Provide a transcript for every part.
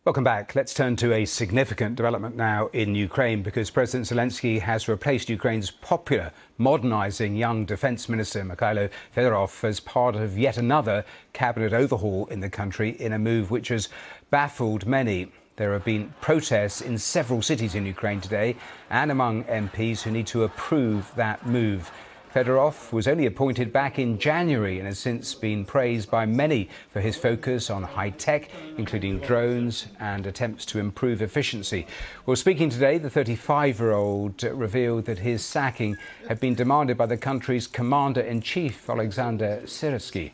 Welcome back. Let's turn to a significant development now in Ukraine, because President Zelensky has replaced Ukraine's popular, modernising young Defence Minister Mykhailo Fedorov as part of yet another cabinet overhaul in the country, in a move which has baffled many. There have been protests in several cities in Ukraine today and among MPs who need to approve that move. Fedorov was only appointed back in January and has since been praised by many for his focus on high tech, including drones and attempts to improve efficiency. Well, speaking today, the 35-year-old revealed that his sacking had been demanded by the country's commander-in-chief, Alexander Syrsky.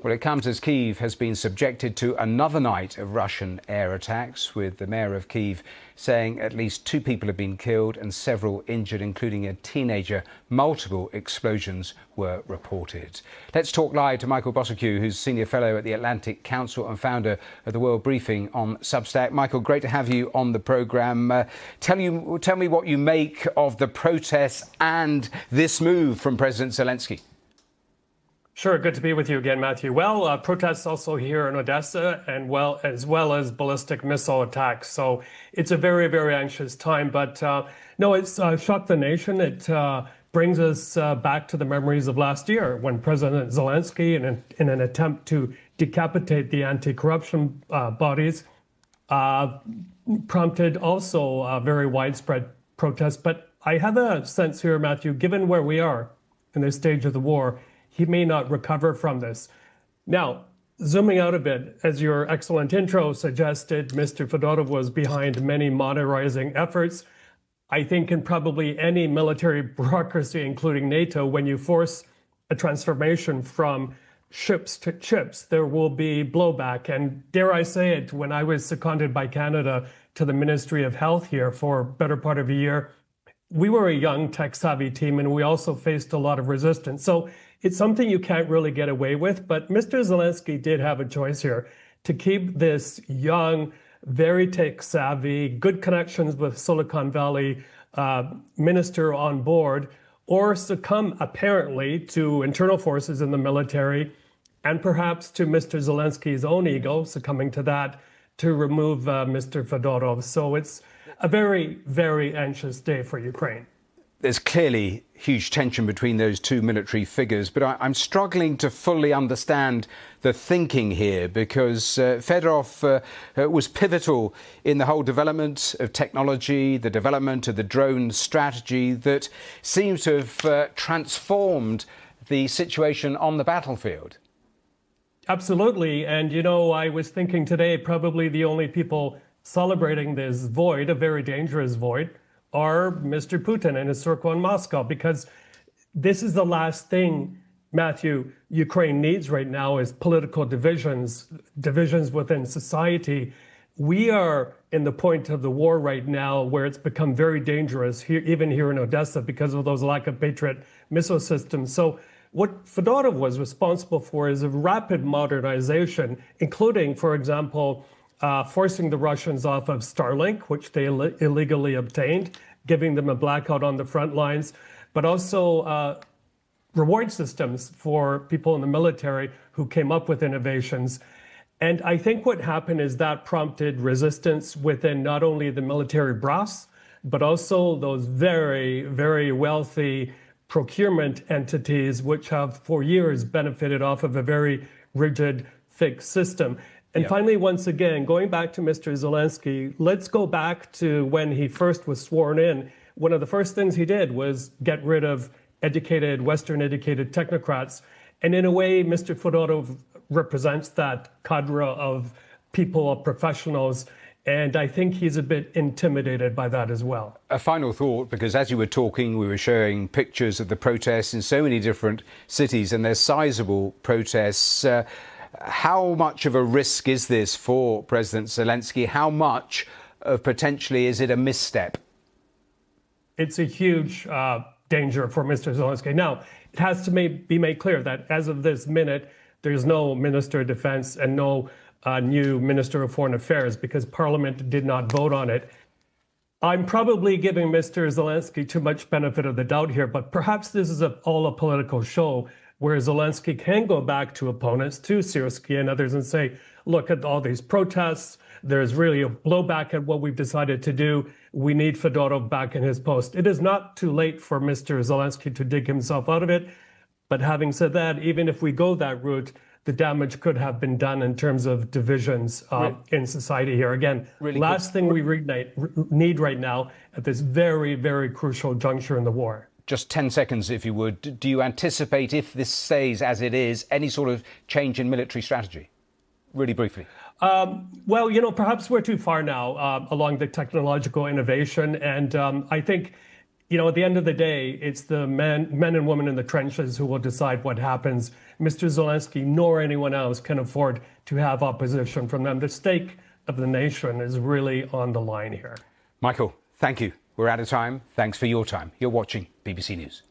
Well, it comes as Kyiv has been subjected to another night of Russian air attacks, with the mayor of Kyiv saying at least 2 people have been killed and several injured, including a teenager. Multiple explosions were reported. Let's talk live to Mykhailo Fedorov, who's senior fellow at the Atlantic Council and founder of the World Briefing on Substack. Michael, great to have you on the programme. Tell me what you make of the protests and this move from President Zelensky. Sure, good to be with you again, Matthew. Well, protests also here in Odesa, and as well as ballistic missile attacks. So it's a very, very anxious time. But no, it's shocked the nation. It brings us back to the memories of last year, when President Zelensky, in an attempt to decapitate the anti-corruption bodies, prompted also very widespread protests. But I have a sense here, Matthew, given where we are in this stage of the war, he may not recover from this. Now, zooming out a bit, as your excellent intro suggested, Mr. Fedorov was behind many modernizing efforts. I think in probably any military bureaucracy, including NATO, when you force a transformation from ships to chips, there will be blowback. And dare I say it, when I was seconded by Canada to the Ministry of Health here for a better part of a year, we were a young tech-savvy team, and we also faced a lot of resistance. So it's something you can't really get away with. But Mr. Zelensky did have a choice here to keep this young, very tech-savvy, good connections with Silicon Valley minister on board, or succumb, apparently, to internal forces in the military, and perhaps to Mr. Zelensky's own ego, succumbing to that, to remove Mr. Fedorov. So it's a very, very anxious day for Ukraine. There's clearly huge tension between those two military figures, but I'm struggling to fully understand the thinking here, because Fedorov was pivotal in the whole development of technology, the development of the drone strategy that seems to have transformed the situation on the battlefield. Absolutely. And, you know, I was thinking today, probably the only people celebrating this void, a very dangerous void, are Mr. Putin and his circle in Moscow, because this is the last thing, Matthew, Ukraine needs right now, is political divisions within society. We are in the point of the war right now where it's become very dangerous, here, even here in Odessa, because of those lack of Patriot missile systems. So what Fedorov was responsible for is a rapid modernization, including, for example, forcing the Russians off of Starlink, which they illegally obtained, giving them a blackout on the front lines, but also reward systems for people in the military who came up with innovations. And I think what happened is that prompted resistance within not only the military brass, but also those very, very wealthy procurement entities, which have for years benefited off of a very rigid, fixed system. And finally, once again, going back to Mr. Zelensky, let's go back to when he first was sworn in. One of the first things he did was get rid of Western-educated technocrats. And in a way, Mr. Fedorov represents that cadre of people, of professionals. And I think he's a bit intimidated by that as well. A final thought, because as you were talking, we were showing pictures of the protests in so many different cities, and they're sizable protests. How much of a risk is this for President Zelensky? How much of potentially is it a misstep? It's a huge danger for Mr. Zelensky. Now, it has to be made clear that as of this minute, there's no Minister of Defense and no new Minister of Foreign Affairs, because Parliament did not vote on it. I'm probably giving Mr. Zelensky too much benefit of the doubt here, but perhaps this is all a political show, where Zelensky can go back to opponents, to Syrsky and others, and say, look at all these protests. There's really a blowback at what we've decided to do. We need Fedorov back in his post. It is not too late for Mr. Zelensky to dig himself out of it. But having said that, even if we go that route, the damage could have been done in terms of divisions in society here. Again, last thing we need right now at this very, very crucial juncture in the war. Just 10 seconds, if you would. Do you anticipate, if this stays as it is, any sort of change in military strategy? Really briefly. Well, perhaps we're too far now along the technological innovation. And I think, at the end of the day, it's the men and women in the trenches who will decide what happens. Mr. Zelensky nor anyone else can afford to have opposition from them. The stake of the nation is really on the line here. Michael, thank you. We're out of time. Thanks for your time. You're watching BBC News.